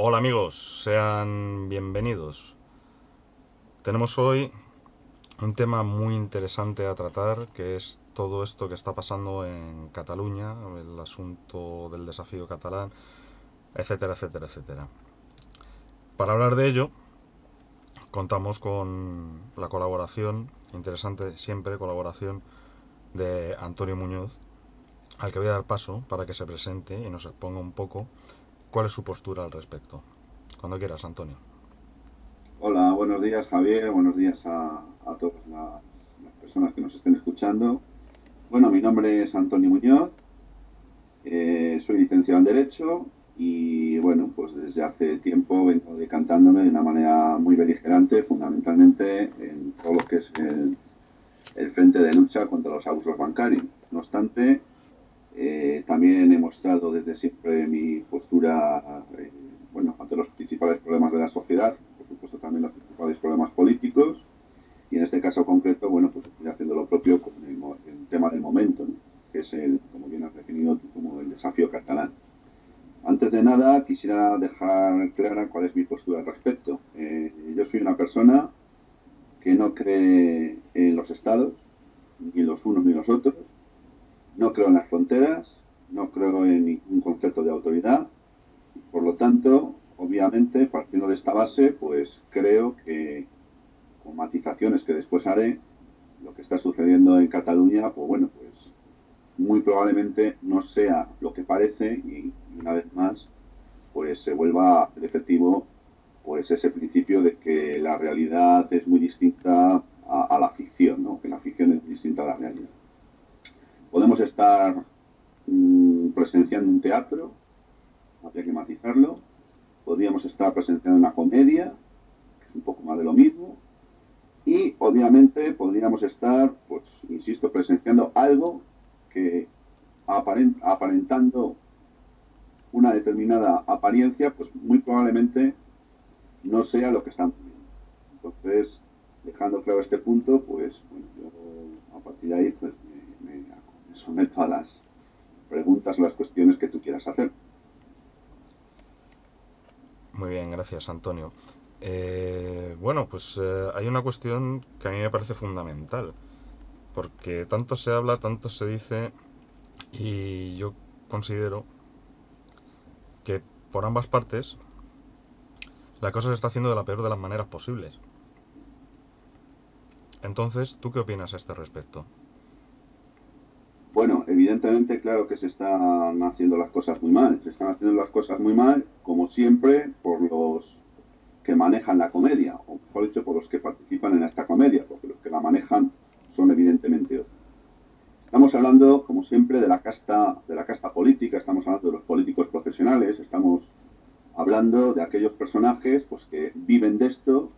Hola amigos, sean bienvenidos. Tenemos hoy un tema muy interesante a tratar, que es todo esto que está pasando en Cataluña, el asunto del desafío catalán, etcétera, etcétera, etcétera. Para hablar de ello, contamos con la colaboración, interesante siempre, colaboración de Antonio Muñoz, al que voy a dar paso para que se presente y nos exponga un poco cuál es su postura al respecto. Cuando quieras, Antonio. Hola, buenos días Javier, buenos días a todas las personas que nos estén escuchando. Bueno, mi nombre es Antonio Muñoz, soy licenciado en Derecho y bueno, pues desde hace tiempo vengo decantándome de una manera muy beligerante, fundamentalmente en todo lo que es el frente de lucha contra los abusos bancarios. No obstante, también he mostrado desde siempre mi postura bueno, ante los principales problemas de la sociedad, por supuesto también los principales problemas políticos, y en este caso concreto, bueno, pues estoy haciendo lo propio con el tema del momento, ¿no? Que es como bien has definido tú, como el desafío catalán. Antes de nada, quisiera dejar clara cuál es mi postura al respecto. Yo soy una persona que no cree en los estados, ni los unos ni los otros, no creo en las fronteras, no creo en ningún concepto de autoridad. Por lo tanto, obviamente, partiendo de esta base, pues creo que, con matizaciones que después haré, lo que está sucediendo en Cataluña, pues bueno, pues muy probablemente no sea lo que parece y una vez más, pues se vuelva a hacer efectivo pues ese principio de que la realidad es muy distinta a la ficción, ¿no? Que la ficción es distinta a la realidad. Podemos estar presenciando un teatro, habría que matizarlo. Podríamos estar presenciando una comedia, que es un poco más de lo mismo. Y obviamente podríamos estar, pues insisto, presenciando algo que aparentando una determinada apariencia, pues muy probablemente no sea lo que estamos viendo. Entonces, dejando claro este punto, pues bueno, yo a partir de ahí pues me someto a las preguntas o las cuestiones que tú quieras hacer. Muy bien, gracias, Antonio. Bueno, pues hay una cuestión que a mí me parece fundamental, porque tanto se habla, tanto se dice, y yo considero que por ambas partes la cosa se está haciendo de la peor de las maneras posibles. Entonces, ¿tú qué opinas a este respecto? Bueno, evidentemente, claro que se están haciendo las cosas muy mal. Se están haciendo las cosas muy mal, como siempre, por los que manejan la comedia, o mejor dicho, por los que participan en esta comedia, porque los que la manejan son evidentemente otros. Estamos hablando, como siempre, de la casta política, estamos hablando de los políticos profesionales, estamos hablando de aquellos personajes pues, que viven de esto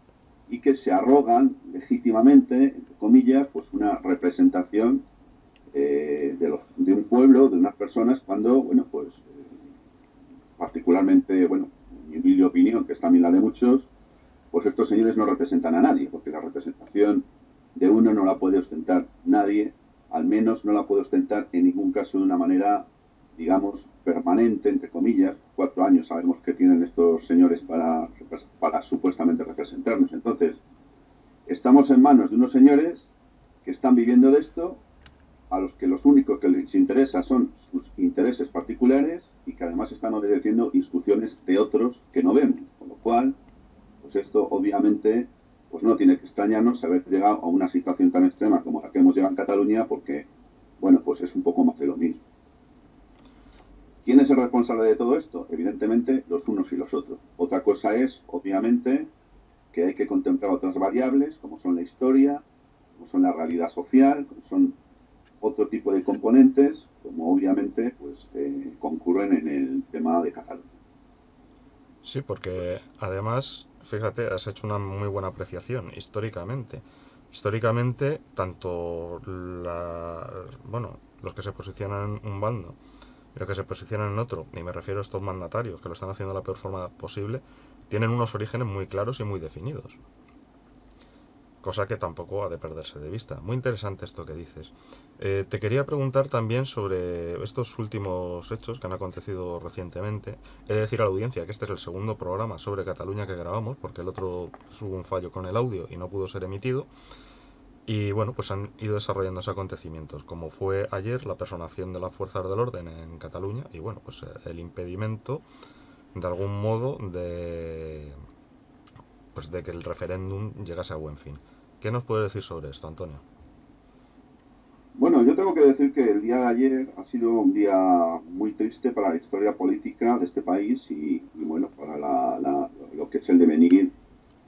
y que se arrogan legítimamente, entre comillas, pues una representación de un pueblo, de unas personas, cuando, bueno, pues particularmente, bueno, en mi humilde opinión, que es también la de muchos, pues estos señores no representan a nadie, porque la representación de uno no la puede ostentar nadie, al menos no la puede ostentar en ningún caso de una manera, digamos, permanente, entre comillas. 4 años sabemos que tienen estos señores para supuestamente representarnos. Entonces, estamos en manos de unos señores que están viviendo de esto, a los que los únicos que les interesa son sus intereses particulares y que además están obedeciendo instrucciones de otros que no vemos. Con lo cual, pues esto obviamente pues no tiene que extrañarnos haber llegado a una situación tan extrema como la que hemos llegado en Cataluña, porque, bueno, pues es un poco más de lo mismo. ¿Quién es el responsable de todo esto? Evidentemente, los unos y los otros. Otra cosa es, obviamente, que hay que contemplar otras variables, como son la historia, como son la realidad social, como son otro tipo de componentes, como obviamente pues concurren en el tema de Cataluña. Sí, porque además, fíjate, has hecho una muy buena apreciación históricamente. Históricamente, tanto bueno, los que se posicionan en un bando y los que se posicionan en otro, y me refiero a estos mandatarios que lo están haciendo de la peor forma posible, tienen unos orígenes muy claros y muy definidos. Cosa que tampoco ha de perderse de vista. Muy interesante esto que dices. Te quería preguntar también sobre estos últimos hechos que han acontecido recientemente. He de decir a la audiencia que este es el segundo programa sobre Cataluña que grabamos, porque el otro hubo un fallo con el audio y no pudo ser emitido. Y bueno, pues han ido desarrollándose acontecimientos, como fue ayer la personación de las fuerzas del orden en Cataluña y bueno, pues el impedimento de algún modo pues de que el referéndum llegase a buen fin. ¿Qué nos puedes decir sobre esto, Antonio? Bueno, yo tengo que decir que el día de ayer ha sido un día muy triste para la historia política de este país y bueno, para lo que es el devenir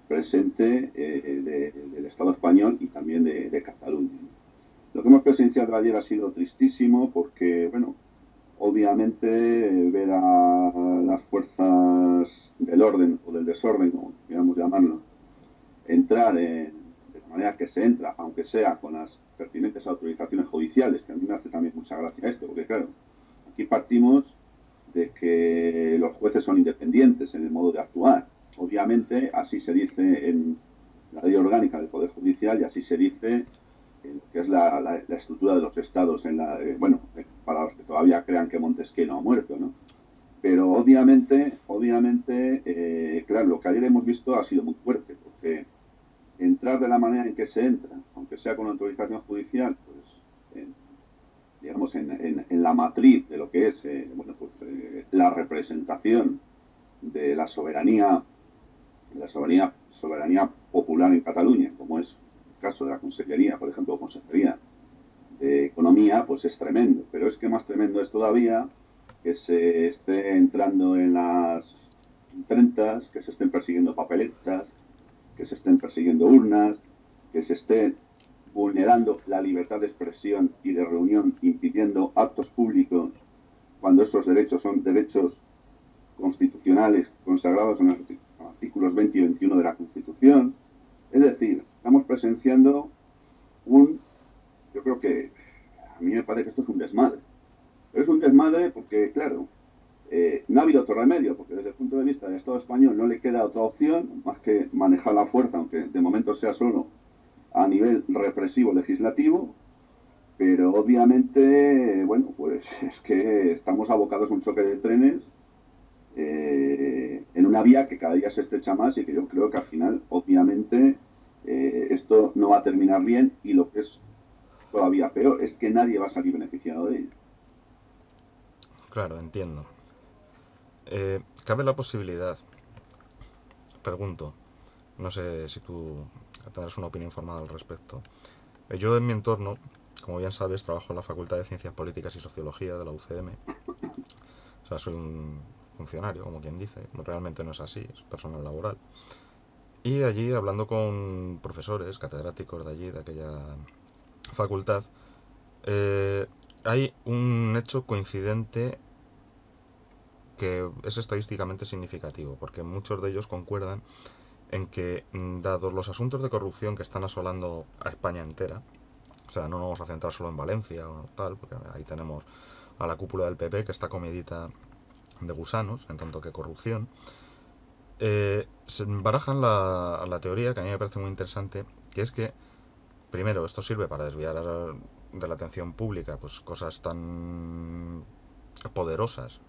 presente del Estado español y también de Cataluña. Lo que hemos presenciado ayer ha sido tristísimo porque, bueno, obviamente ver a las fuerzas del orden o del desorden, como queramos llamarlo, entrar de la manera que se entra, aunque sea con las pertinentes autorizaciones judiciales, que a mí me hace también mucha gracia esto, porque claro, aquí partimos de que los jueces son independientes en el modo de actuar. Obviamente, así se dice en la ley orgánica del Poder Judicial y así se dice en lo que es la estructura de los estados, bueno, para los que todavía crean que Montesquieu no ha muerto, ¿no? Pero obviamente, claro, lo que ayer hemos visto ha sido muy fuerte, porque entrar de la manera en que se entra, aunque sea con autorización judicial, pues digamos en la matriz de lo que es bueno, pues, la representación de la soberanía popular en Cataluña, como es el caso de la Consellería, por ejemplo, Consejería de Economía, pues es tremendo. Pero es que más tremendo es todavía que se esté entrando en las imprentas, que se estén persiguiendo papeletas, que se estén persiguiendo urnas, que se esté vulnerando la libertad de expresión y de reunión, impidiendo actos públicos, cuando esos derechos son derechos constitucionales consagrados en los artículos 20 y 21 de la Constitución. Es decir, estamos presenciando yo creo que a mí me parece que esto es un desmadre. Pero es un desmadre porque, claro, no ha habido otro remedio, porque desde el punto de vista del Estado español no le queda otra opción más que manejar la fuerza, aunque de momento sea solo a nivel represivo legislativo, pero obviamente, bueno, pues es que estamos abocados a un choque de trenes en una vía que cada día se estrecha más y que yo creo que al final, obviamente, esto no va a terminar bien y lo que es todavía peor es que nadie va a salir beneficiado de ello. Claro, entiendo. Cabe la posibilidad, pregunto, no sé si tú tendrás una opinión formada al respecto. Yo en mi entorno, como bien sabes, trabajo en la Facultad de Ciencias Políticas y Sociología de la UCM. O sea, soy un funcionario, como quien dice. Realmente no es así, es personal laboral. Y allí, hablando con profesores, catedráticos de allí, de aquella facultad, hay un hecho coincidente que es estadísticamente significativo, porque muchos de ellos concuerdan en que, dados los asuntos de corrupción que están asolando a España entera, o sea, no nos vamos a centrar solo en Valencia o tal, porque ahí tenemos a la cúpula del PP que está comidita de gusanos, en tanto que corrupción, se barajan la teoría, que a mí me parece muy interesante, que es que primero, esto sirve para desviar de la atención pública pues cosas tan poderosas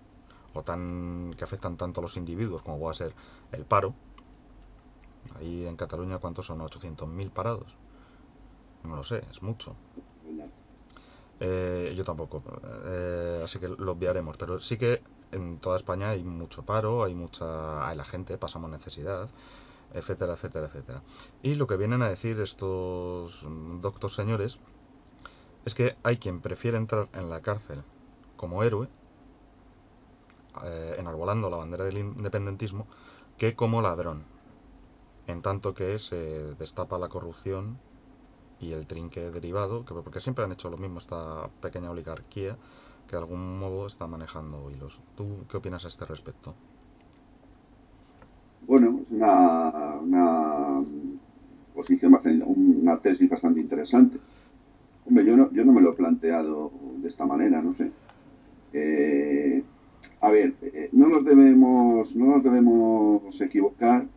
o tan que afectan tanto a los individuos como puede ser el paro. Ahí en Cataluña, ¿cuántos son? 800.000 parados. No lo sé, es mucho. Yo tampoco, así que lo obviaremos, pero sí que en toda España hay mucho paro, hay la gente, pasamos necesidad, etcétera, etcétera, etcétera. Y lo que vienen a decir estos doctos señores es que hay quien prefiere entrar en la cárcel como héroe, enarbolando la bandera del independentismo, que como ladrón, en tanto que se destapa la corrupción y el trinque derivado, porque siempre han hecho lo mismo esta pequeña oligarquía que de algún modo está manejando hilos. ¿Tú qué opinas a este respecto? Bueno, es una posición una tesis bastante interesante. Hombre, yo no me lo he planteado de esta manera, no sé. Eh, a ver, no nos debemos equivocar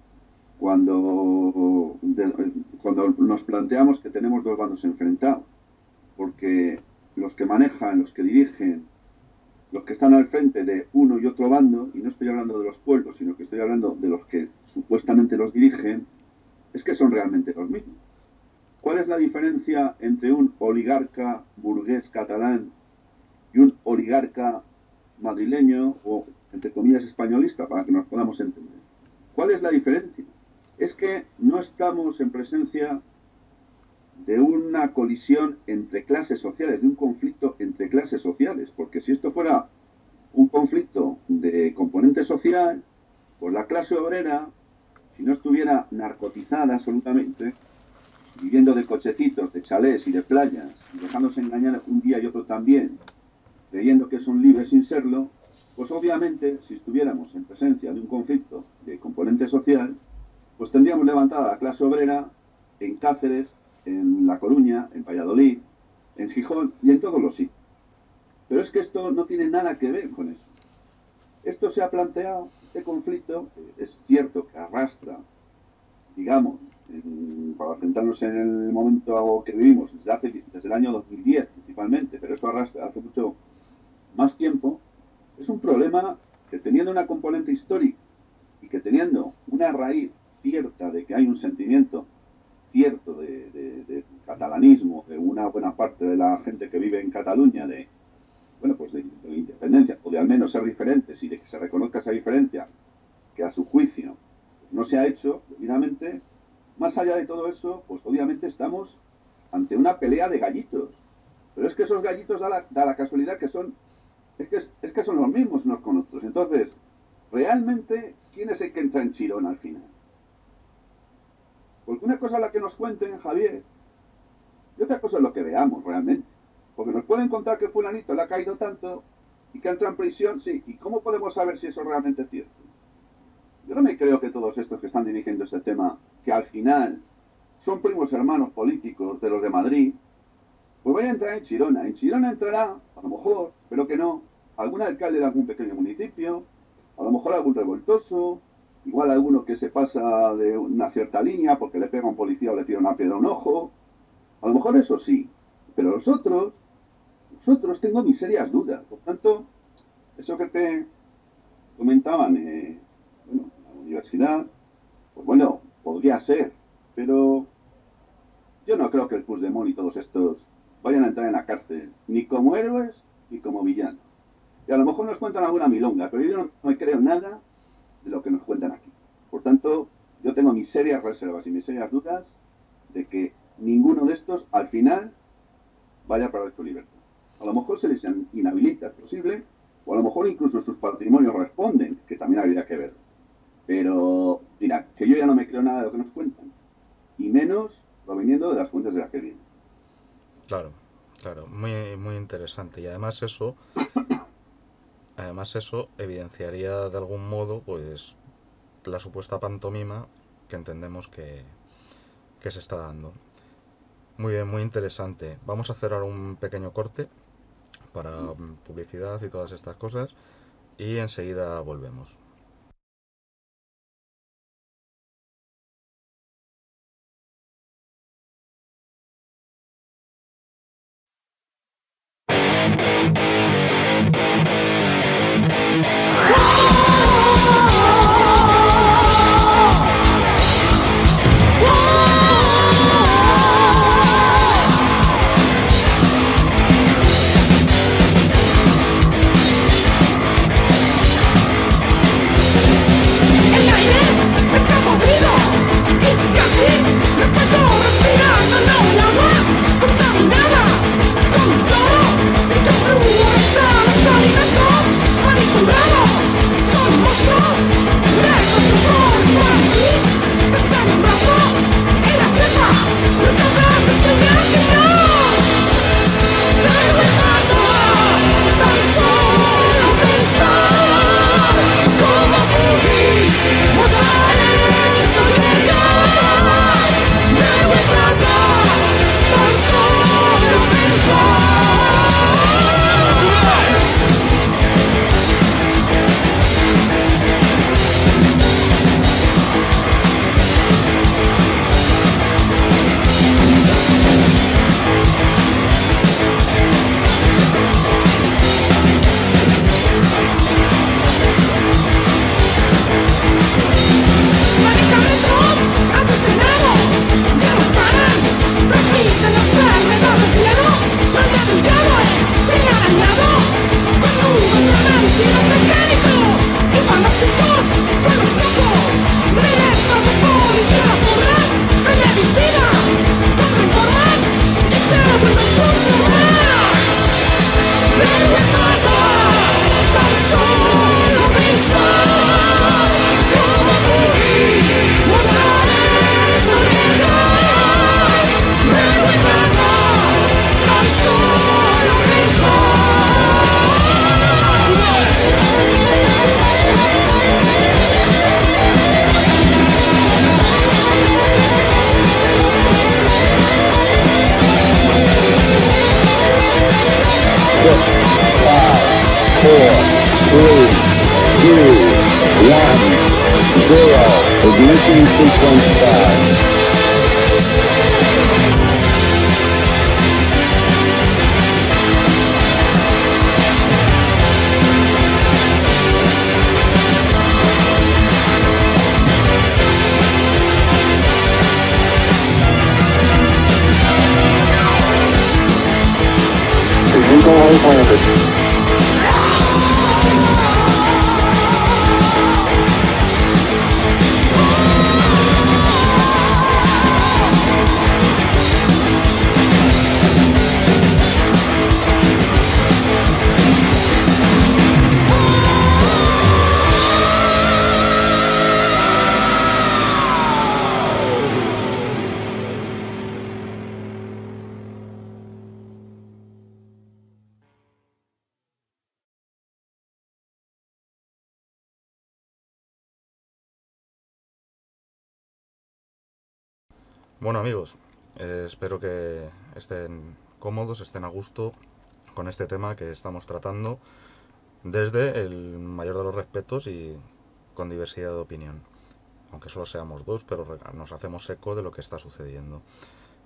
cuando nos planteamos que tenemos dos bandos enfrentados, porque los que manejan, los que dirigen, los que están al frente de uno y otro bando, y no estoy hablando de los pueblos, sino que estoy hablando de los que supuestamente los dirigen, es que son realmente los mismos. ¿Cuál es la diferencia entre un oligarca burgués catalán y un oligarca madrileño o, entre comillas, españolista, para que nos podamos entender? ¿Cuál es la diferencia? Es que no estamos en presencia de una colisión entre clases sociales, de un conflicto entre clases sociales, porque si esto fuera un conflicto de componente social, pues la clase obrera, si no estuviera narcotizada absolutamente, viviendo de cochecitos, de chalés y de playas, y dejándose engañar un día y otro también, creyendo que son libres sin serlo, pues obviamente si estuviéramos en presencia de un conflicto de componente social, pues tendríamos levantada a la clase obrera en Cáceres, en La Coruña, en Valladolid, en Gijón y en todos los sitios. Pero es que esto no tiene nada que ver con eso. Esto se ha planteado, este conflicto, es cierto que arrastra, digamos, para centrarnos en el momento que vivimos, desde el año 2010 principalmente, pero esto arrastra hace mucho más tiempo, es un problema que teniendo una componente histórica y que teniendo una raíz cierta de que hay un sentimiento cierto de catalanismo, de una buena parte de la gente que vive en Cataluña, de independencia, o de al menos ser diferentes y de que se reconozca esa diferencia, que a su juicio pues, no se ha hecho debidamente, más allá de todo eso, pues obviamente estamos ante una pelea de gallitos. Pero es que esos gallitos da la casualidad que son, es que son los mismos unos con otros. Entonces, realmente, ¿quién es el que entra en Chirón al final? Porque una cosa es la que nos cuenten, Javier, y otra cosa es lo que veamos realmente. Porque nos pueden contar que fulanito le ha caído tanto y que entra en prisión, sí. ¿Y cómo podemos saber si eso es realmente cierto? Yo no me creo que todos estos que están dirigiendo este tema, que al final son primos hermanos políticos de los de Madrid, pues vayan a entrar en Chirona. En Chirona entrará, a lo mejor, pero que no, algún alcalde de algún pequeño municipio, a lo mejor algún revoltoso, igual alguno que se pasa de una cierta línea porque le pega a un policía o le tira una piedra a un ojo. A lo mejor eso sí, pero los otros tengo mis serias dudas. Por tanto, eso que te comentaban, en la universidad, pues bueno, podría ser, pero yo no creo que el Puigdemont y todos estos vayan a entrar en la cárcel, ni como héroes, ni como villanos. Y a lo mejor nos cuentan alguna milonga, pero yo no me creo nada de lo que nos cuentan aquí. Por tanto, yo tengo mis serias reservas y mis serias dudas de que ninguno de estos, al final, vaya a perder su libertad. A lo mejor se les inhabilita, es posible, o a lo mejor incluso sus patrimonios responden, que también habría que ver. Pero, mira, que yo ya no me creo nada de lo que nos cuentan, y menos proveniendo de las fuentes de las que vienen. Claro, claro, muy, muy interesante. Y además eso evidenciaría de algún modo, pues, la supuesta pantomima que entendemos que se está dando. Muy bien, muy interesante. Vamos a hacer ahora un pequeño corte para publicidad y todas estas cosas y enseguida volvemos. Ignition sequence start. Vehicle unplanted. Bueno amigos, espero que estén cómodos, estén a gusto con este tema que estamos tratando desde el mayor de los respetos y con diversidad de opinión. Aunque solo seamos dos, pero nos hacemos eco de lo que está sucediendo.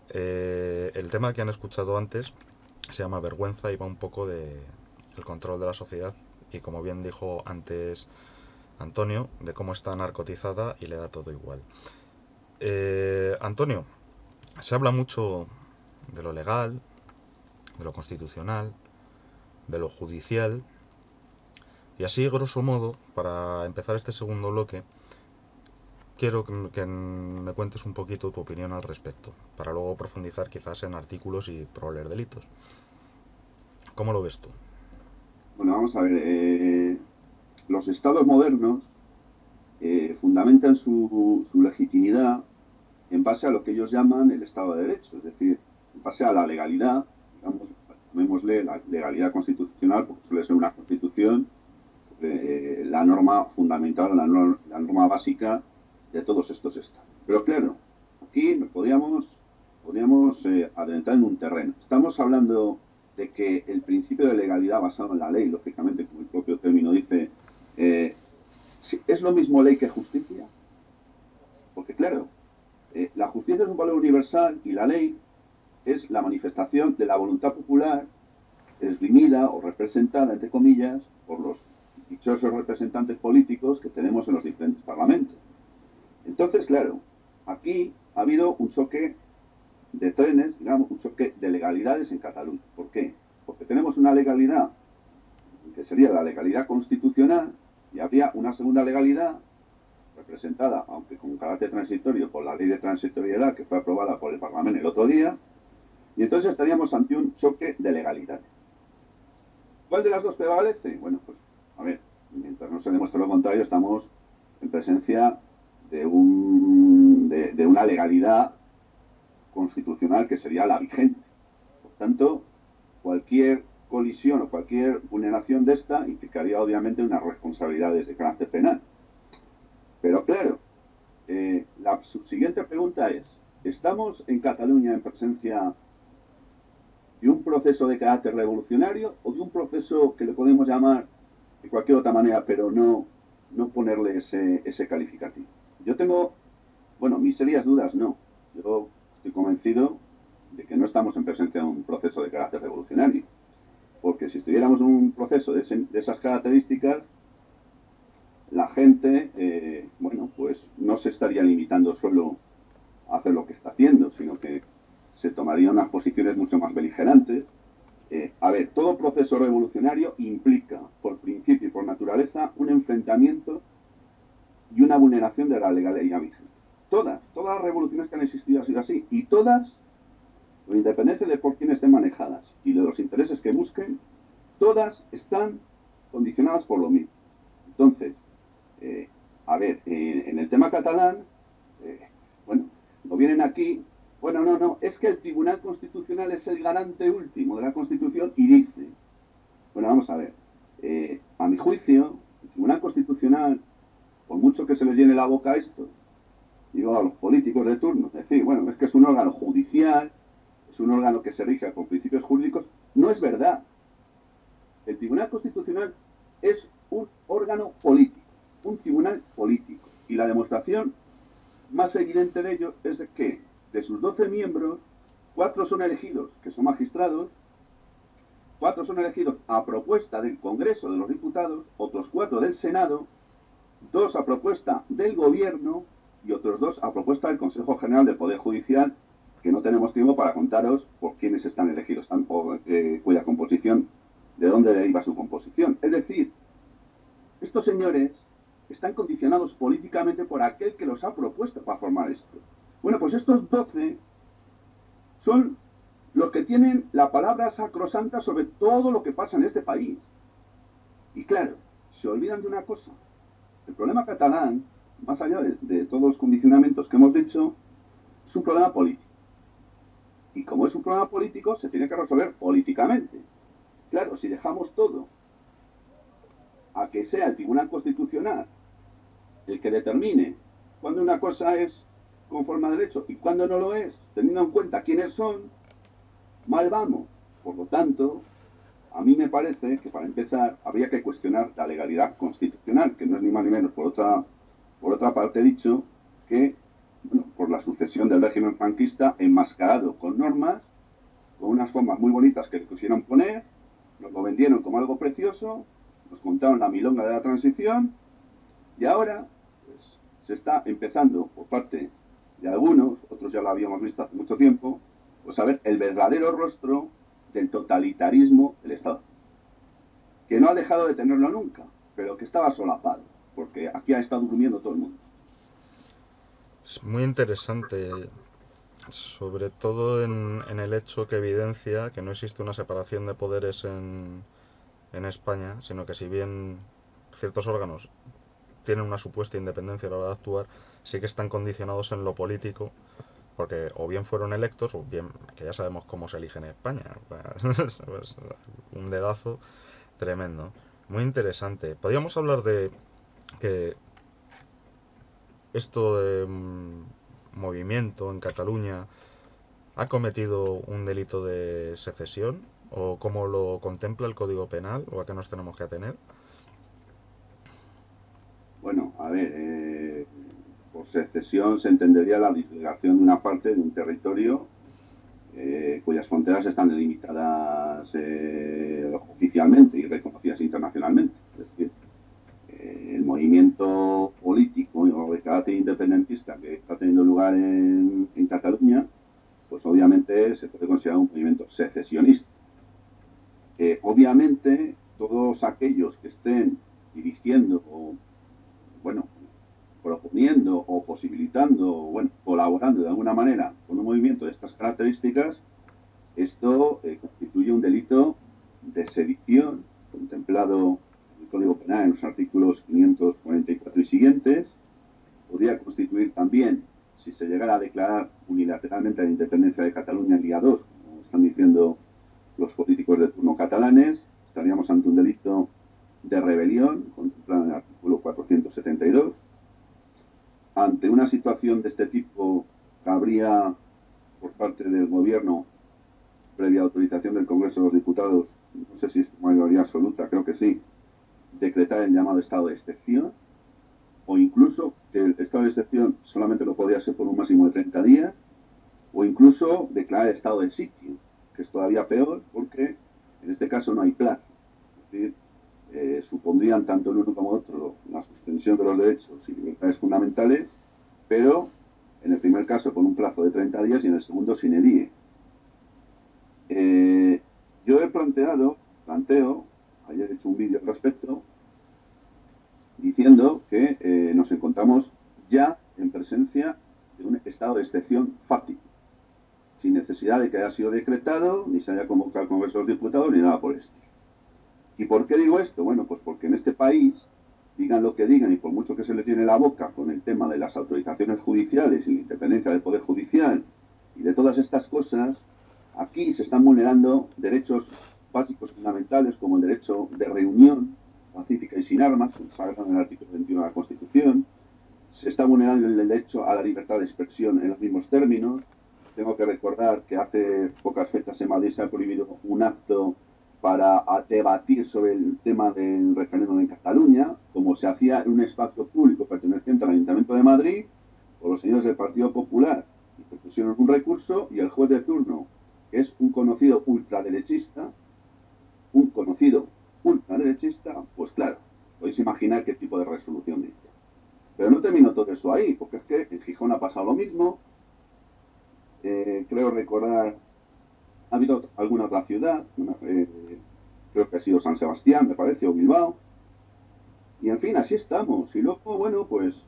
El tema que han escuchado antes se llama vergüenza y va un poco de el control de la sociedad y, como bien dijo antes Antonio, de cómo está narcotizada y le da todo igual. Antonio, se habla mucho de lo legal, de lo constitucional, de lo judicial, y así, grosso modo, para empezar este segundo bloque, quiero que me cuentes un poquito tu opinión al respecto, para luego profundizar quizás en artículos y proveer delitos. ¿Cómo lo ves tú? Bueno, vamos a ver. Los estados modernos fundamentan su legitimidad en base a lo que ellos llaman el Estado de Derecho, es decir, en base a la legalidad, digamos, llamémosle la legalidad constitucional, porque suele ser una constitución, la norma fundamental, la norma básica de todos estos estados. Pero claro, aquí nos podríamos adentrar en un terreno. Estamos hablando de que el principio de legalidad basado en la ley, lógicamente, como el propio término dice, ¿es lo mismo ley que justicia? Porque claro, la justicia es un valor universal y la ley es la manifestación de la voluntad popular esgrimida o representada, entre comillas, por los dichosos representantes políticos que tenemos en los diferentes parlamentos. Entonces, claro, aquí ha habido un choque de trenes, digamos, un choque de legalidades en Cataluña. ¿Por qué? Porque tenemos una legalidad que sería la legalidad constitucional y habría una segunda legalidad representada, aunque con carácter transitorio, por la ley de transitoriedad que fue aprobada por el Parlamento el otro día, y entonces estaríamos ante un choque de legalidades. ¿Cuál de las dos prevalece? Bueno, pues, a ver, mientras no se demuestre lo contrario, estamos en presencia de una legalidad constitucional que sería la vigente. Por tanto, cualquier colisión o cualquier vulneración de esta implicaría obviamente unas responsabilidades de carácter penal. Pero claro, la subsiguiente pregunta es, ¿estamos en Cataluña en presencia de un proceso de carácter revolucionario o de un proceso que le podemos llamar de cualquier otra manera, pero no ponerle ese calificativo? Yo tengo, bueno, mis serias dudas, no. Yo estoy convencido de que no estamos en presencia de un proceso de carácter revolucionario. Porque si estuviéramos en un proceso de esas características, la gente, bueno, pues no se estaría limitando solo a hacer lo que está haciendo, sino que se tomarían unas posiciones mucho más beligerantes. A ver, todo proceso revolucionario implica, por principio y por naturaleza, un enfrentamiento y una vulneración de la legalidad vigente. Todas las revoluciones que han existido han sido así, y todas, con independencia de por quién estén manejadas y de los intereses que busquen, todas están condicionadas por lo mismo. Entonces, a ver, en el tema catalán, bueno, no vienen aquí, bueno, no, es que el Tribunal Constitucional es el garante último de la Constitución y dice, bueno, vamos a ver, a mi juicio, el Tribunal Constitucional, por mucho que se les llene la boca a esto, digo a los políticos de turno, es decir, bueno, es que es un órgano judicial, es un órgano que se rige con principios jurídicos, no es verdad. El Tribunal Constitucional es un órgano político, un tribunal político, y la demostración más evidente de ello es que de sus 12 miembros, 4 son elegidos, que son magistrados, 4 son elegidos a propuesta del Congreso de los Diputados, otros 4 del Senado, 2 a propuesta del Gobierno y otros 2 a propuesta del Consejo General del Poder Judicial, que no tenemos tiempo para contaros por quiénes están elegidos, cuya composición, de dónde deriva su composición. Es decir, estos señores están condicionados políticamente por aquel que los ha propuesto para formar esto. Bueno, pues estos 12 son los que tienen la palabra sacrosanta sobre todo lo que pasa en este país. Y claro, se olvidan de una cosa. El problema catalán, más allá de todos los condicionamientos que hemos dicho, es un problema político. Y como es un problema político, se tiene que resolver políticamente. Claro, si dejamos todo a que sea el Tribunal Constitucional el que determine cuándo una cosa es conforme a derecho y cuándo no lo es, teniendo en cuenta quiénes son, mal vamos. Por lo tanto, a mí me parece que para empezar habría que cuestionar la legalidad constitucional, que no es ni más ni menos por otra parte dicho que bueno, por la sucesión del régimen franquista enmascarado con normas, con unas formas muy bonitas que le quisieron poner, nos lo vendieron como algo precioso, nos contaron la milonga de la transición y ahora pues, se está empezando por parte de algunos, otros ya lo habíamos visto hace mucho tiempo, pues a ver el verdadero rostro del totalitarismo del Estado, que no ha dejado de tenerlo nunca, pero que estaba solapado, porque aquí ha estado durmiendo todo el mundo. Es muy interesante, sobre todo en el hecho que evidencia que no existe una separación de poderes en España, sino que si bien ciertos órganos tienen una supuesta independencia a la hora de actuar, sí que están condicionados en lo político, porque o bien fueron electos, o bien, que ya sabemos cómo se elige en España. Pues, un dedazo tremendo. Muy interesante. Podríamos hablar de que esto de movimiento en Cataluña ha cometido un delito de secesión, o cómo lo contempla el Código Penal, o a qué nos tenemos que atener. Bueno, a ver, por secesión se entendería la disgregación de una parte de un territorio cuyas fronteras están delimitadas oficialmente y reconocidas internacionalmente. Es decir, el movimiento político o de carácter independentista que está teniendo lugar en Cataluña, pues obviamente se puede considerar un movimiento secesionista. Obviamente, todos aquellos que estén dirigiendo o, bueno, proponiendo o posibilitando o, bueno, colaborando de alguna manera con un movimiento de estas características, esto constituye un delito de sedición contemplado en el Código Penal en los artículos 544 y siguientes. Podría constituir también, si se llegara a declarar unilateralmente la independencia de Cataluña el día 2, como están diciendo los políticos de turno catalanes, estaríamos ante un delito de rebelión, contemplado en el artículo 472. Ante una situación de este tipo, cabría por parte del Gobierno, previa autorización del Congreso de los Diputados, no sé si es mayoría absoluta, creo que sí, decretar el llamado estado de excepción, o incluso que el estado de excepción solamente lo podía ser por un máximo de 30 días, o incluso declarar el estado de sitio, que es todavía peor porque en este caso no hay plazo. Es decir, supondrían tanto el uno como el otro la suspensión de los derechos y libertades fundamentales, pero en el primer caso con un plazo de 30 días y en el segundo sin edie. Yo he planteo, ayer he hecho un vídeo al respecto, diciendo que nos encontramos ya en presencia de un estado de excepción fáctico, sin necesidad de que haya sido decretado, ni se haya convocado al Congreso de los Diputados, ni nada por esto. ¿Y por qué digo esto? Bueno, pues porque en este país, digan lo que digan y por mucho que se les llene la boca con el tema de las autorizaciones judiciales y la independencia del Poder Judicial y de todas estas cosas, aquí se están vulnerando derechos básicos fundamentales como el derecho de reunión pacífica y sin armas, consagrado en el artículo 21 de la Constitución. Se está vulnerando el derecho a la libertad de expresión en los mismos términos. Tengo que recordar que hace pocas fechas en Madrid se ha prohibido un acto para debatir sobre el tema del referéndum en Cataluña, como se hacía en un espacio público perteneciente al Ayuntamiento de Madrid, por los señores del Partido Popular y que pusieron un recurso, y el juez de turno, que es un conocido ultraderechista, pues claro, podéis imaginar qué tipo de resolución dicta. Pero no termino todo eso ahí, porque es que en Gijón ha pasado lo mismo. Creo recordar, ha habido alguna otra ciudad, creo que ha sido San Sebastián, me parece, o Bilbao. Y en fin, así estamos. Y luego, bueno, pues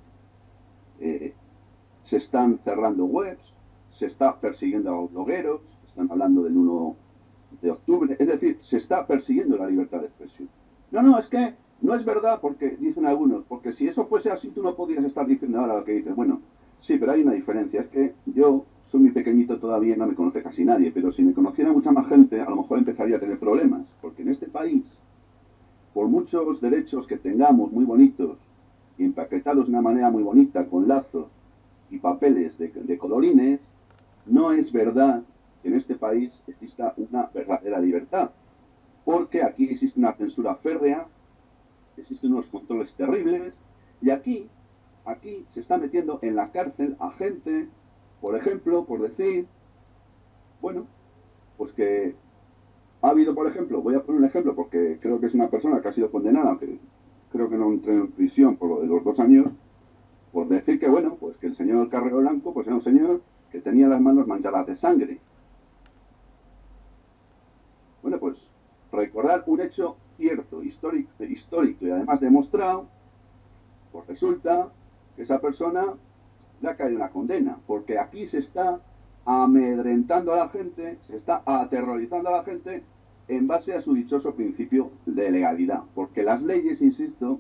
se están cerrando webs, se está persiguiendo a los blogueros, están hablando del 1 de octubre, es decir, se está persiguiendo la libertad de expresión. No, es que no es verdad, porque dicen algunos, porque si eso fuese así tú no podrías estar diciendo ahora lo que dices. Bueno, sí, pero hay una diferencia, es que yo soy muy pequeñito todavía, no me conoce casi nadie, pero si me conociera mucha más gente, a lo mejor empezaría a tener problemas, porque en este país, por muchos derechos que tengamos muy bonitos y empaquetados de una manera muy bonita, con lazos y papeles de colorines, no es verdad que en este país exista una verdadera libertad, porque aquí existe una censura férrea, existen unos controles terribles, y aquí se está metiendo en la cárcel a gente, por ejemplo, por decir, bueno, pues que ha habido, por ejemplo, voy a poner un ejemplo, porque creo que es una persona que ha sido condenada, aunque creo que no entró en prisión por lo de los 2 años, por decir que, bueno, pues que el señor Carrero Blanco, pues era un señor que tenía las manos manchadas de sangre. Bueno, pues recordar un hecho cierto, histórico y además demostrado, pues resulta que esa persona le ha caído una condena, porque aquí se está amedrentando a la gente, se está aterrorizando a la gente en base a su dichoso principio de legalidad, porque las leyes, insisto,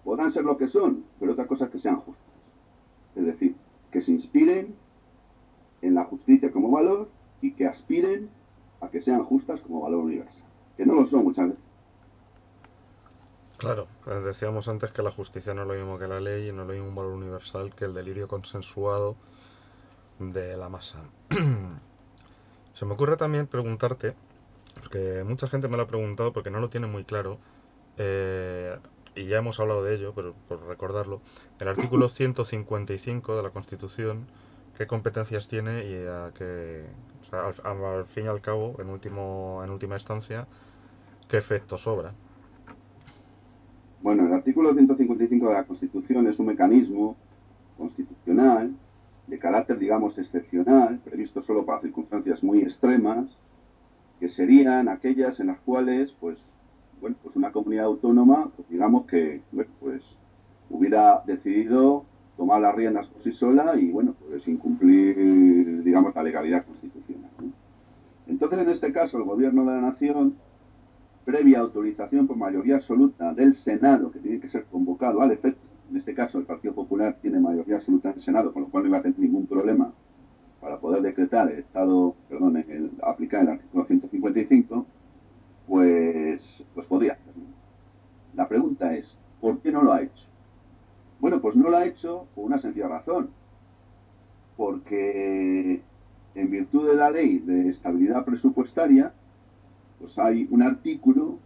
podrán ser lo que son, pero otra cosa es que sean justas, es decir, que se inspiren en la justicia como valor y que aspiren a que sean justas como valor universal, que no lo son muchas veces. Claro, decíamos antes que la justicia no es lo mismo que la ley y no es lo mismo un valor universal que el delirio consensuado de la masa. Se me ocurre también preguntarte, porque mucha gente me lo ha preguntado porque no lo tiene muy claro, y ya hemos hablado de ello, pero por recordarlo, el artículo 155 de la Constitución, qué competencias tiene y a qué, o sea, al fin y al cabo, en última instancia, qué efectos obra. Bueno, el artículo 155 de la Constitución es un mecanismo constitucional de carácter, digamos, excepcional, previsto solo para circunstancias muy extremas, que serían aquellas en las cuales, pues una comunidad autónoma, pues digamos que, hubiera decidido tomar las riendas por sí sola y, pues incumplir, digamos, la legalidad constitucional, ¿no? Entonces, en este caso, el Gobierno de la Nación, previa autorización por mayoría absoluta del Senado, que tiene que ser convocado al efecto, en este caso el Partido Popular tiene mayoría absoluta en el Senado, con lo cual no iba a tener ningún problema para poder decretar el estado, aplicar el artículo 155, pues podría hacerlo. La pregunta es, ¿por qué no lo ha hecho? Bueno, pues no lo ha hecho por una sencilla razón, porque en virtud de la ley de estabilidad presupuestaria, pues hay un artículo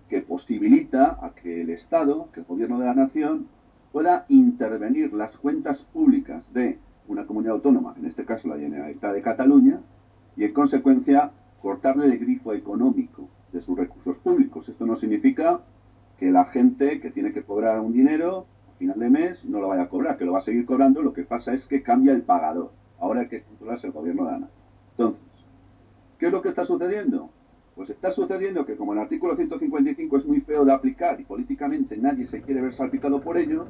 que posibilita a que el Estado, que el Gobierno de la Nación, pueda intervenir las cuentas públicas de una comunidad autónoma, en este caso la Generalitat de Cataluña, y en consecuencia cortarle el grifo económico de sus recursos públicos. Esto no significa que la gente que tiene que cobrar un dinero a final de mes no lo vaya a cobrar, que lo va a seguir cobrando, lo que pasa es que cambia el pagador. Ahora el que controla es el Gobierno de la Nación. Entonces, ¿qué es lo que está sucediendo? Pues está sucediendo que como el artículo 155 es muy feo de aplicar y políticamente nadie se quiere ver salpicado por ello,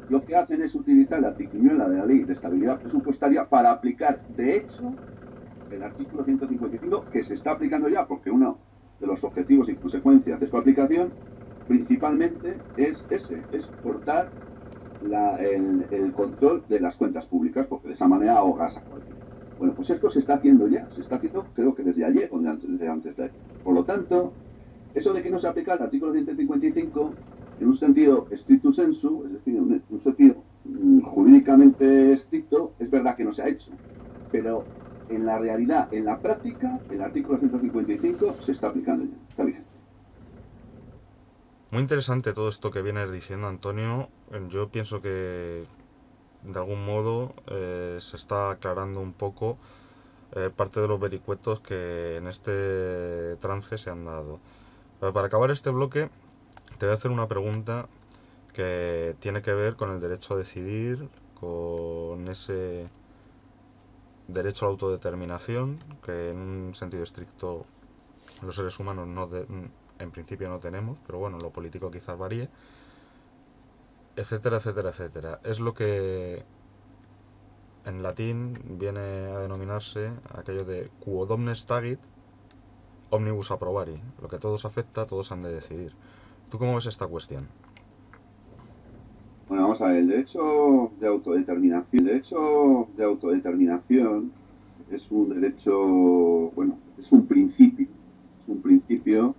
lo que hacen es utilizar la triquiñuela de la ley de estabilidad presupuestaria para aplicar, de hecho, el artículo 155, que se está aplicando ya, porque uno de los objetivos y consecuencias de su aplicación principalmente es ese, es cortar el control de las cuentas públicas, porque de esa manera ahogas a cualquiera. Bueno, pues esto se está haciendo ya, se está haciendo creo que desde ayer o desde antes de ayer. Por lo tanto, eso de que no se aplica el artículo 155 en un sentido stricto sensu, es decir, en un sentido jurídicamente estricto, es verdad que no se ha hecho. Pero en la realidad, en la práctica, el artículo 155 se está aplicando ya, está bien. Muy interesante todo esto que vienes diciendo, Antonio. Yo pienso que de algún modo se está aclarando un poco parte de los vericuetos que en este trance se han dado. Para acabar este bloque, te voy a hacer una pregunta que tiene que ver con el derecho a decidir, con ese derecho a la autodeterminación, que en un sentido estricto los seres humanos en principio no tenemos, pero bueno, lo político quizás varíe, etcétera, etcétera, etcétera. Es lo que en latín viene a denominarse aquello de quod omnes tagit, omnibus approbari. Lo que a todos afecta, todos han de decidir. ¿Tú cómo ves esta cuestión? Bueno, vamos a ver, el derecho de autodeterminación es un derecho, bueno, es un principio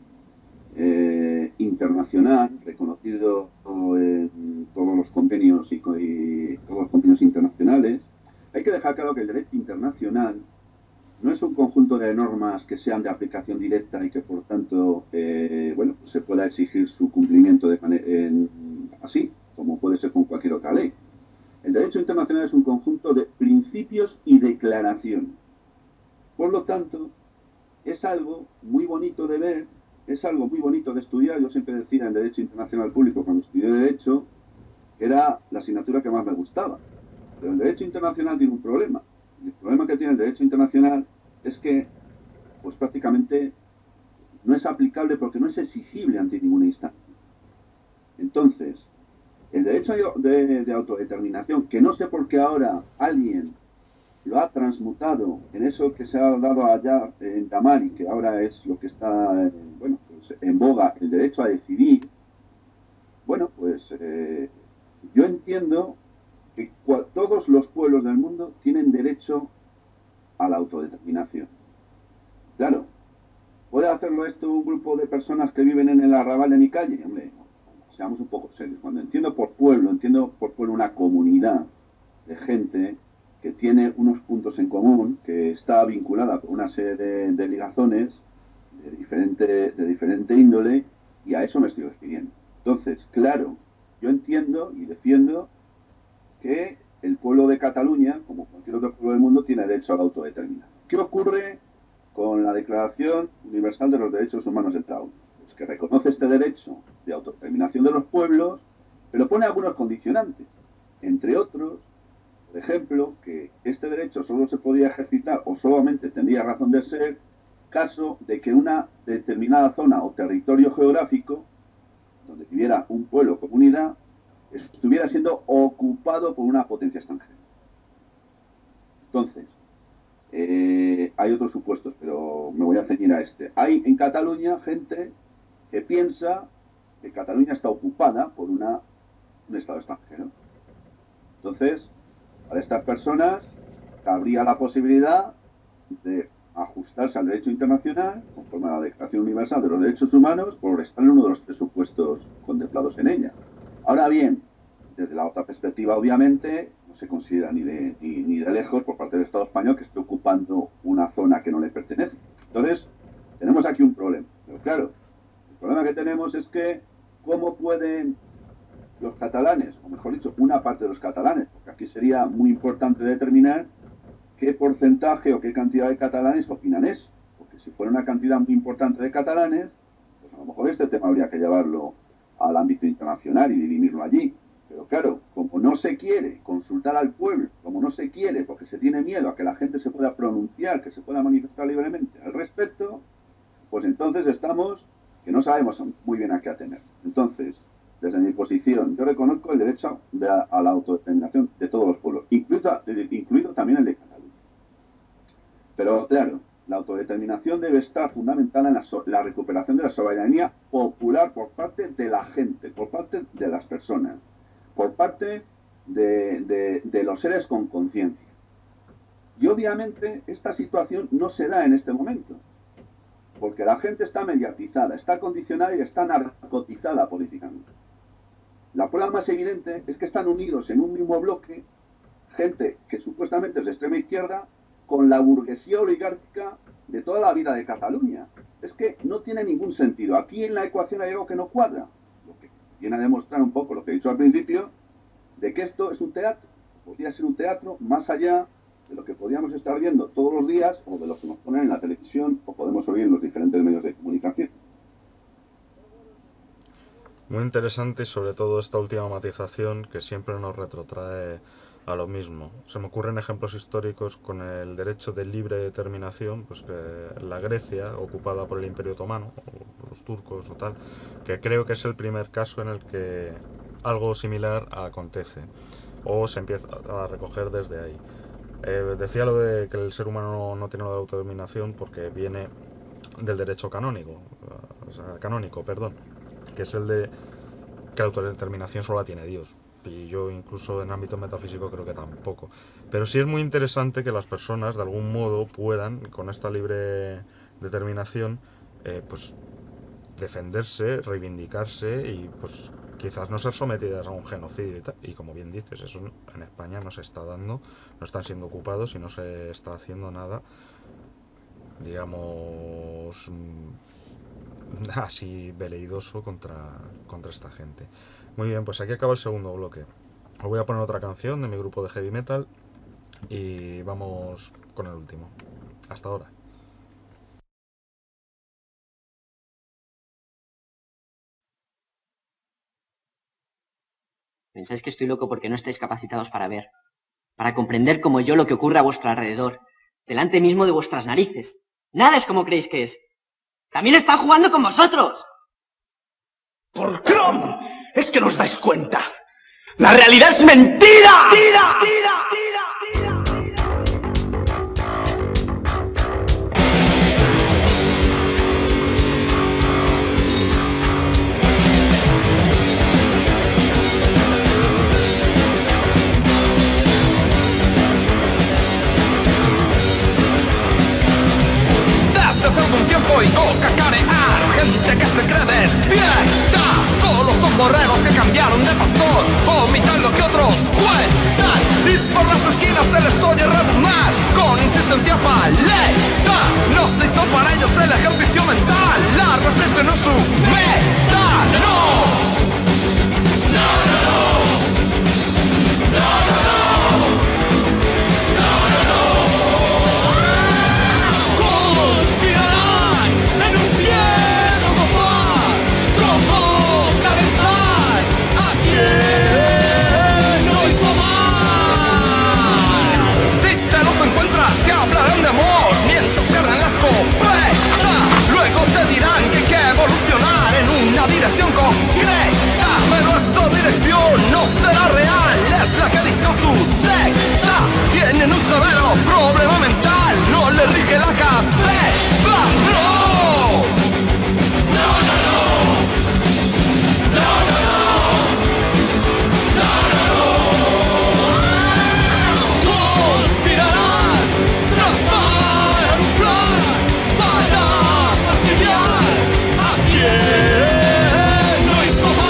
internacional reconocido en todos los convenios y todos los convenios internacionales. Hay que dejar claro que el derecho internacional no es un conjunto de normas que sean de aplicación directa y que por tanto bueno, pues se pueda exigir su cumplimiento así, como puede ser con cualquier otra ley. El derecho internacional es un conjunto de principios y declaraciones. Por lo tanto, es algo muy bonito de ver, es algo muy bonito de estudiar. Yo siempre decía en Derecho Internacional Público, cuando estudié Derecho, era la asignatura que más me gustaba. Pero el Derecho Internacional tiene un problema. Y el problema que tiene el Derecho Internacional es que, pues prácticamente, no es aplicable porque no es exigible ante ninguna instancia. Entonces, el derecho de autodeterminación, que no sé por qué ahora alguien lo ha transmutado en eso que se ha dado allá en Damari, que ahora es lo que está bueno, pues en boga, el derecho a decidir. Bueno, pues yo entiendo que todos los pueblos del mundo tienen derecho a la autodeterminación. Claro, ¿puede hacerlo esto un grupo de personas que viven en el arrabal de mi calle? Hombre, seamos un poco serios. Cuando entiendo por pueblo una comunidad de gente que tiene unos puntos en común, que está vinculada por una serie de ligazones de diferente índole, y a eso me estoy refiriendo. Entonces, claro, yo entiendo y defiendo que el pueblo de Cataluña, como cualquier otro pueblo del mundo, tiene derecho a la autodeterminación. ¿Qué ocurre con la Declaración Universal de los Derechos Humanos de la ONU? Pues que reconoce este derecho de autodeterminación de los pueblos, pero pone algunos condicionantes. Entre otros, por ejemplo, que este derecho solo se podía ejercitar o solamente tendría razón de ser caso de que una determinada zona o territorio geográfico donde viviera un pueblo o comunidad estuviera siendo ocupado por una potencia extranjera. Entonces, hay otros supuestos, pero me voy a ceñir a este. Hay en Cataluña gente que piensa que Cataluña está ocupada por un Estado extranjero. Entonces, para estas personas cabría la posibilidad de ajustarse al derecho internacional, conforme a la Declaración Universal de los Derechos Humanos, por estar en uno de los tres supuestos contemplados en ella. Ahora bien, desde la otra perspectiva, obviamente, no se considera ni de lejos por parte del Estado español que esté ocupando una zona que no le pertenece. Entonces, tenemos aquí un problema. Pero claro, el problema que tenemos es que cómo pueden los catalanes, o mejor dicho, una parte de los catalanes, porque aquí sería muy importante determinar qué porcentaje o qué cantidad de catalanes opinan eso. Porque si fuera una cantidad muy importante de catalanes, pues a lo mejor este tema habría que llevarlo al ámbito internacional y dirimirlo allí. Pero claro, como no se quiere consultar al pueblo, como no se quiere porque se tiene miedo a que la gente se pueda pronunciar, que se pueda manifestar libremente al respecto, pues entonces estamos que no sabemos muy bien a qué atener. Entonces, desde mi posición, yo reconozco el derecho a la autodeterminación de todos los pueblos, incluido también el de Cataluña. Pero claro, la autodeterminación debe estar fundamentada en la recuperación de la soberanía popular por parte de la gente, por parte de las personas, por parte de los seres con conciencia. Y obviamente esta situación no se da en este momento, porque la gente está mediatizada, está condicionada y está narcotizada políticamente. La prueba más evidente es que están unidos en un mismo bloque gente que supuestamente es de extrema izquierda con la burguesía oligárquica de toda la vida de Cataluña. Es que no tiene ningún sentido. Aquí en la ecuación hay algo que no cuadra, lo que viene a demostrar un poco lo que he dicho al principio, de que esto es un teatro. podría ser un teatro más allá de lo que podíamos estar viendo todos los días o de lo que nos ponen en la televisión o podemos oír en los diferentes medios de comunicación. Muy interesante y sobre todo esta última matización que siempre nos retrotrae a lo mismo. Se me ocurren ejemplos históricos con el derecho de libre determinación, pues que la Grecia, ocupada por el Imperio Otomano, o por los turcos o tal, que creo que es el primer caso en el que algo similar acontece, o se empieza a recoger desde ahí. Decía lo de que el ser humano no tiene la autodeterminación porque viene del derecho canónico, perdón, que es el de que la autodeterminación solo la tiene Dios. Y yo incluso en ámbito metafísico creo que tampoco. Pero sí es muy interesante que las personas de algún modo puedan, con esta libre determinación, pues defenderse, reivindicarse y pues quizás no ser sometidas a un genocidio y tal. Y como bien dices, eso en España no se está dando, no están siendo ocupados y no se está haciendo nada, digamos, así veleidoso contra esta gente. Muy bien, pues aquí acaba el segundo bloque. Os voy a poner otra canción de mi grupo de heavy metal y vamos con el último. Hasta ahora. Pensáis que estoy loco porque no estáis capacitados para ver, para comprender como yo lo que ocurre a vuestro alrededor, delante mismo de vuestras narices. Nada es como creéis que es. ¡También está jugando con vosotros! ¡Por Crom! ¡Es que no os dais cuenta! ¡La realidad es mentira! ¡Tira! ¡Tira! Y o cacarear, gente que se cree despierta. Solo son borregos que cambiaron de pastor, omitan lo que otros cuentan. Y por las esquinas se les oye rebumnar con insistencia paleta. No se hizo para ellos el ejercicio mental, la resistencia no es su meta. ¡No! Luego te dirán que hay que evolucionar en una dirección concreta, pero esta dirección no será real, es la que dictó su secta. Tienen un severo problema mental, no le rige la cabeza. ¡No! ¡No, no, no! ¡No, no, no! ¡No, no, no! Conspirarán, trazarán un plan para fastidiar a quien lo hizo mal.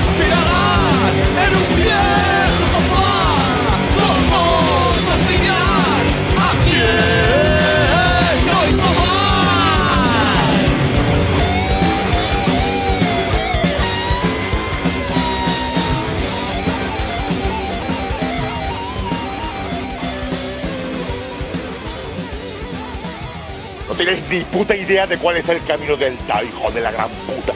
Conspirarán en un viejo sofá, como fastidiar a quien lo hizo mal. No tenéis ni puta idea de cuál es el camino del Tao, hijo de la gran puta.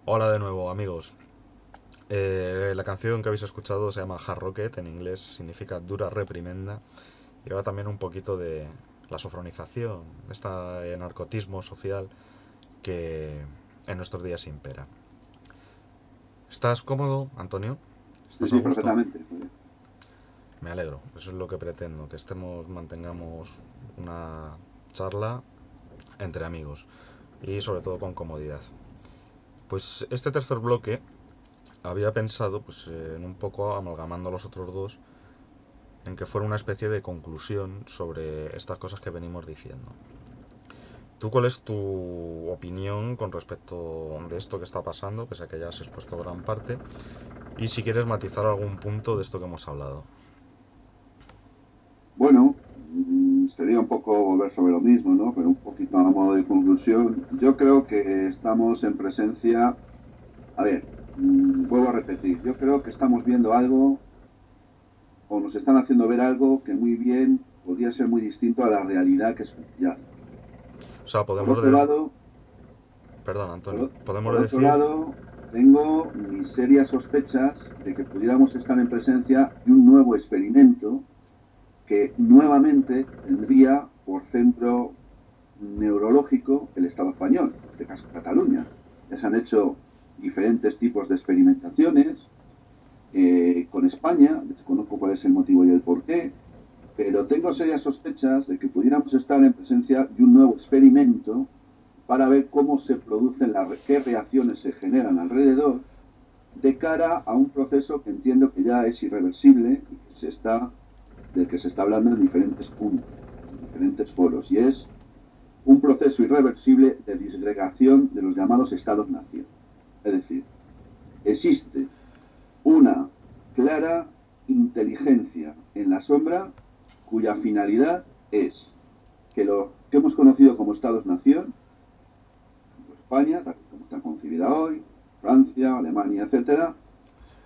Hola de nuevo, amigos. La canción que habéis escuchado se llama Hard Rocket, en inglés significa dura reprimenda, y habla también un poquito de la sofronización, este narcotismo social que en nuestros días impera. ¿Estás cómodo, Antonio? Sí, ¿Estás sí, a gusto? perfectamente. Me alegro, eso es lo que pretendo, que mantengamos una charla entre amigos y sobre todo con comodidad. Pues este tercer bloque había pensado, pues en un poco amalgamando los otros dos, en que fuera una especie de conclusión sobre estas cosas que venimos diciendo. ¿Tú cuál es tu opinión con respecto de esto que está pasando, pese a que ya has expuesto gran parte? Y si quieres matizar algún punto de esto que hemos hablado. Bueno, sería un poco volver sobre lo mismo, ¿no? Pero un poquito a modo de conclusión. Yo creo que estamos en presencia... A ver, vuelvo a repetir. Yo creo que estamos viendo algo, o nos están haciendo ver algo que muy bien podría ser muy distinto a la realidad que subyace. O sea, Por podemos otro decir... lado, Perdón, Antonio. Podemos por decir... otro lado, tengo mis serias sospechas de que pudiéramos estar en presencia de un nuevo experimento que nuevamente tendría por centro neurológico el Estado español, en este caso Cataluña. Ya se han hecho diferentes tipos de experimentaciones con España, desconozco cuál es el motivo y el porqué, pero tengo serias sospechas de que pudiéramos estar en presencia de un nuevo experimento para ver cómo se producen, qué reacciones se generan alrededor, de cara a un proceso que entiendo que ya es irreversible y del que se está hablando en diferentes puntos, en diferentes foros, y es un proceso irreversible de disgregación de los llamados estados-nación. Es decir, existe una clara inteligencia en la sombra cuya finalidad es que lo que hemos conocido como estados-nación, España, tal como está concebida hoy, Francia, Alemania, etcétera,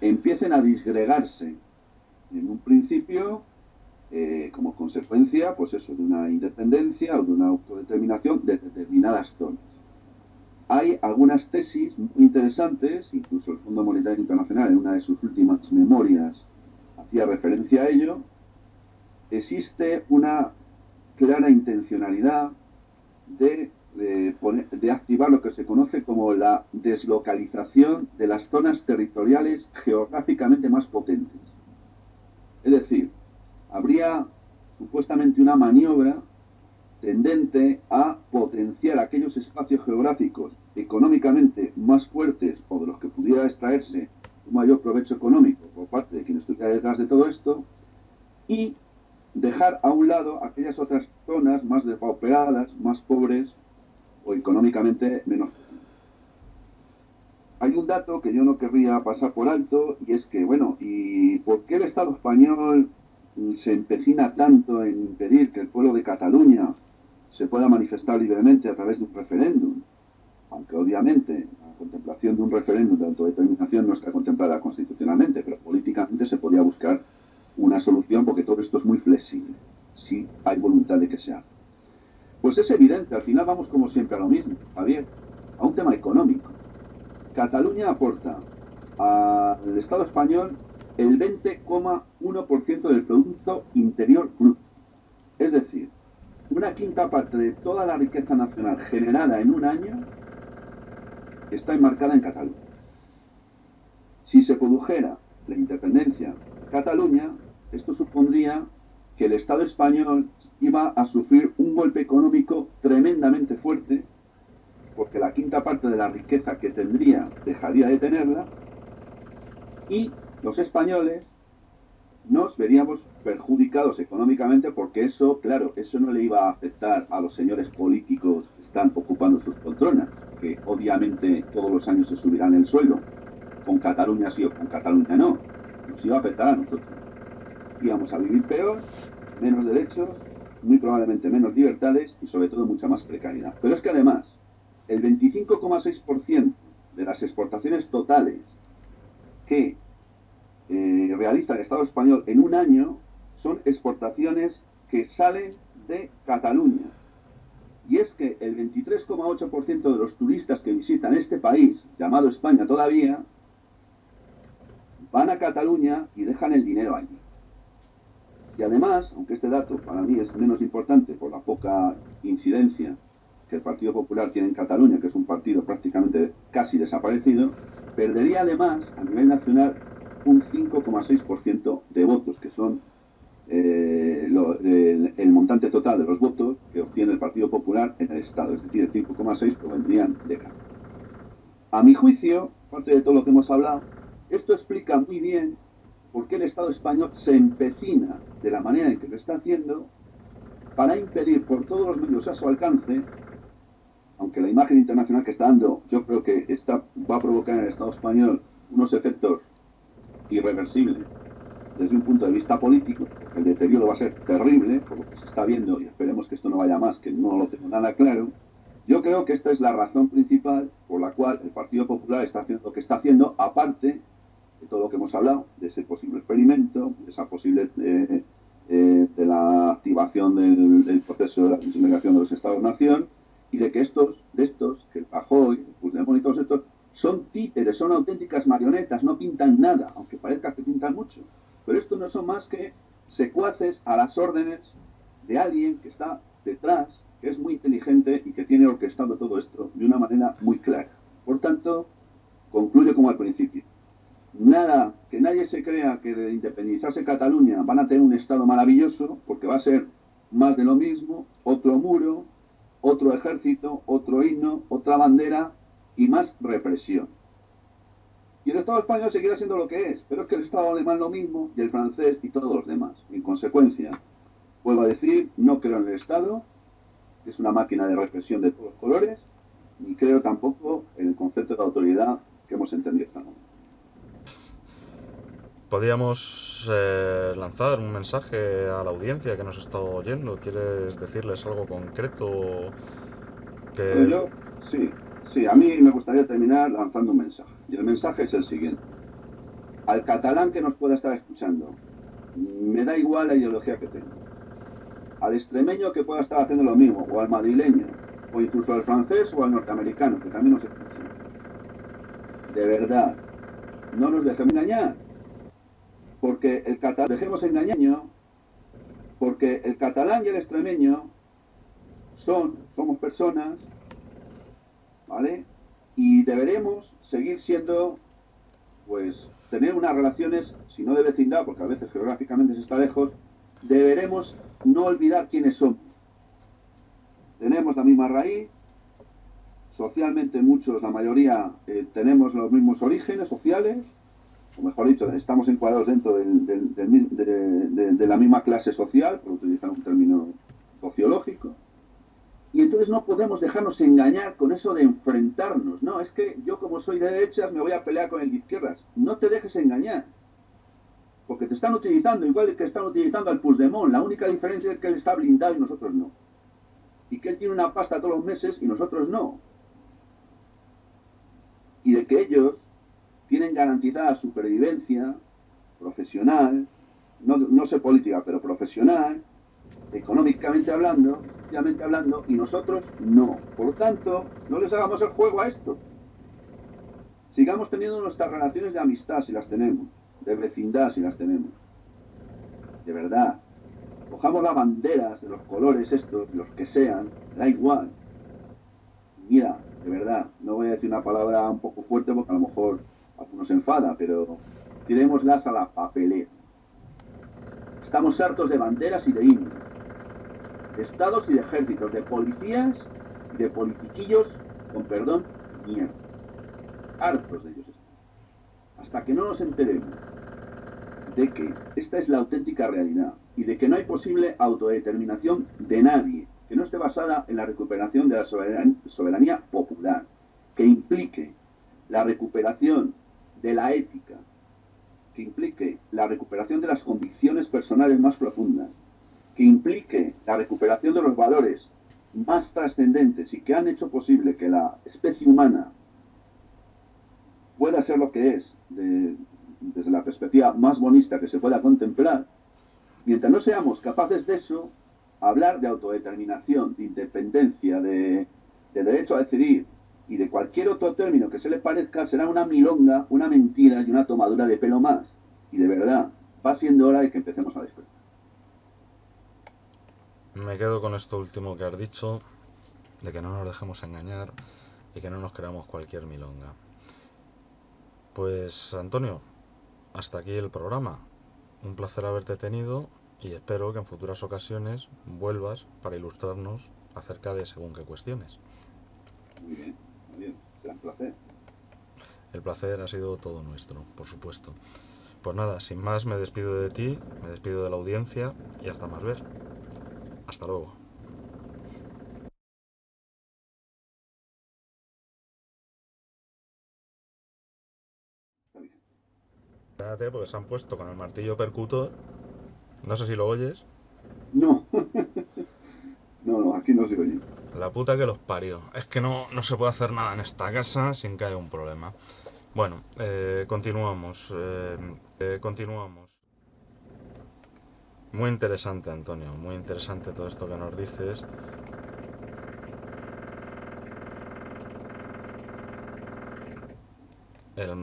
empiecen a disgregarse en un principio como consecuencia, pues eso, de una independencia o de una autodeterminación de determinadas zonas. Hay algunas tesis muy interesantes, incluso el Fondo Monetario Internacional en una de sus últimas memorias hacía referencia a ello. Existe una clara intencionalidad de activar lo que se conoce como la deslocalización de las zonas territoriales geográficamente más potentes. Es decir, habría supuestamente una maniobra tendente a potenciar aquellos espacios geográficos económicamente más fuertes o de los que pudiera extraerse un mayor provecho económico por parte de quien estuviera detrás de todo esto, y dejar a un lado aquellas otras zonas más depauperadas, más pobres o económicamente menos potentes. Hay un dato que yo no querría pasar por alto, y es que, bueno, ¿y por qué el Estado español se empecina tanto en impedir que el pueblo de Cataluña se pueda manifestar libremente a través de un referéndum? Aunque obviamente la contemplación de un referéndum de autodeterminación no está contemplada constitucionalmente, pero políticamente se podría buscar una solución, porque todo esto es muy flexible, si hay voluntad de que se haga. Pues es evidente, al final vamos como siempre a lo mismo, Javier, a un tema económico. Cataluña aporta al Estado español el 20,1% del Producto Interior Bruto. Es decir, una quinta parte de toda la riqueza nacional generada en un año está enmarcada en Cataluña. Si se produjera la independencia de Cataluña, esto supondría que el Estado español iba a sufrir un golpe económico tremendamente fuerte, porque la quinta parte de la riqueza que tendría dejaría de tenerla, y los españoles nos veríamos perjudicados económicamente, porque eso, claro, eso no le iba a afectar a los señores políticos que están ocupando sus poltronas, que obviamente todos los años se subirán el sueldo, con Cataluña sí o con Cataluña no, nos iba a afectar a nosotros. Íbamos a vivir peor, menos derechos, muy probablemente menos libertades y sobre todo mucha más precariedad. Pero es que además, el 25,6% de las exportaciones totales que realiza el Estado español en un año son exportaciones que salen de Cataluña. Y es que el 23,8% de los turistas que visitan este país, llamado España todavía, van a Cataluña y dejan el dinero allí. Y además, aunque este dato para mí es menos importante por la poca incidencia que el Partido Popular tiene en Cataluña, que es un partido prácticamente casi desaparecido, perdería además a nivel nacional un 5,6% de votos, que son el montante total de los votos que obtiene el Partido Popular en el Estado. Es decir, el 5,6 provendrían de Cataluña. A mi juicio, aparte de todo lo que hemos hablado, esto explica muy bien por qué el Estado español se empecina de la manera en que lo está haciendo para impedir por todos los medios a su alcance, aunque la imagen internacional que está dando, yo creo que va a provocar en el Estado español unos efectos irreversibles desde un punto de vista político. El deterioro va a ser terrible, por lo que se está viendo, y esperemos que esto no vaya más, que no lo tengo nada claro. Yo creo que esta es la razón principal por la cual el Partido Popular está haciendo lo que está haciendo, aparte de todo lo que hemos hablado, de ese posible experimento, de esa posible de la activación del proceso de la consolidación de los Estados-nación, y de que que el Rajoy, el Puigdemont y todos estos, son títeres, son auténticas marionetas, no pintan nada, aunque parezca que pintan mucho. Pero estos no son más que secuaces a las órdenes de alguien que está detrás, que es muy inteligente y que tiene orquestado todo esto de una manera muy clara. Por tanto, concluyo como al principio. Nada, que nadie se crea que de independizarse Cataluña van a tener un Estado maravilloso, porque va a ser más de lo mismo, otro muro, otro ejército, otro himno, otra bandera y más represión. Y el Estado español seguirá siendo lo que es, pero es que el Estado alemán lo mismo, y el francés y todos los demás. En consecuencia, vuelvo a decir, no creo en el Estado, que es una máquina de represión de todos los colores, ni creo tampoco en el concepto de autoridad que hemos entendido hasta ahora. Podríamos lanzar un mensaje a la audiencia que nos está oyendo. ¿Quieres decirles algo concreto? Pues yo, sí, a mí me gustaría terminar lanzando un mensaje. Y el mensaje es el siguiente. Al catalán que nos pueda estar escuchando, me da igual la ideología que tenga. Al extremeño que pueda estar haciendo lo mismo, o al madrileño, o incluso al francés o al norteamericano, que también nos escucha. De verdad, no nos dejemos engañar. Porque el catalán, dejemos engañar, porque el catalán y el extremeño somos personas, ¿vale? Y deberemos seguir siendo, pues, tener unas relaciones, si no de vecindad, porque a veces geográficamente se está lejos, deberemos no olvidar quiénes somos. Tenemos la misma raíz, socialmente muchos, la mayoría, tenemos los mismos orígenes sociales, o mejor dicho, estamos encuadrados dentro de la misma clase social, por utilizar un término sociológico, y entonces no podemos dejarnos engañar con eso de enfrentarnos. No, es que yo como soy de derechas me voy a pelear con el de izquierdas. No te dejes engañar, porque te están utilizando igual que están utilizando al Puigdemont. La única diferencia es que él está blindado y nosotros no, y que él tiene una pasta todos los meses y nosotros no, y de que ellos tienen garantizada supervivencia profesional, no sé política, pero profesional, económicamente hablando, socialmente hablando, y nosotros no. Por lo tanto, no les hagamos el juego a esto. Sigamos teniendo nuestras relaciones de amistad si las tenemos, de vecindad si las tenemos. De verdad. Cojamos las banderas de los colores estos, los que sean, da igual. Mira, de verdad, no voy a decir una palabra un poco fuerte porque a lo mejor algunos se enfada, pero tirémoslas a la papelera. Estamos hartos de banderas y de himnos, de estados y de ejércitos, de policías y de politiquillos, con perdón, mierda. Hartos de ellos estamos. Hasta que no nos enteremos de que esta es la auténtica realidad y de que no hay posible autodeterminación de nadie que no esté basada en la recuperación de la soberanía popular, que implique la recuperación de la ética, que implique la recuperación de las convicciones personales más profundas, que implique la recuperación de los valores más trascendentes y que han hecho posible que la especie humana pueda ser lo que es desde la perspectiva más bonista que se pueda contemplar. Mientras no seamos capaces de eso, hablar de autodeterminación, de independencia, de derecho a decidir y de cualquier otro término que se les parezca será una milonga, una mentira y una tomadura de pelo más. Y de verdad, va siendo hora de que empecemos a despertar. Me quedo con esto último que has dicho, de que no nos dejemos engañar y que no nos creamos cualquier milonga. Pues Antonio, hasta aquí el programa. Un placer haberte tenido y espero que en futuras ocasiones vuelvas para ilustrarnos acerca de según qué cuestiones. Muy bien, será un placer. El placer ha sido todo nuestro, por supuesto. Pues nada, sin más me despido de ti, me despido de la audiencia y hasta más ver. Hasta luego. Espérate, porque se han puesto con el martillo percutor. No sé si lo oyes. No, no, aquí no se oye. La puta que los parió. Es que no se puede hacer nada en esta casa sin que haya un problema. Bueno, continuamos. Continuamos. Muy interesante, Antonio. Muy interesante todo esto que nos dices. El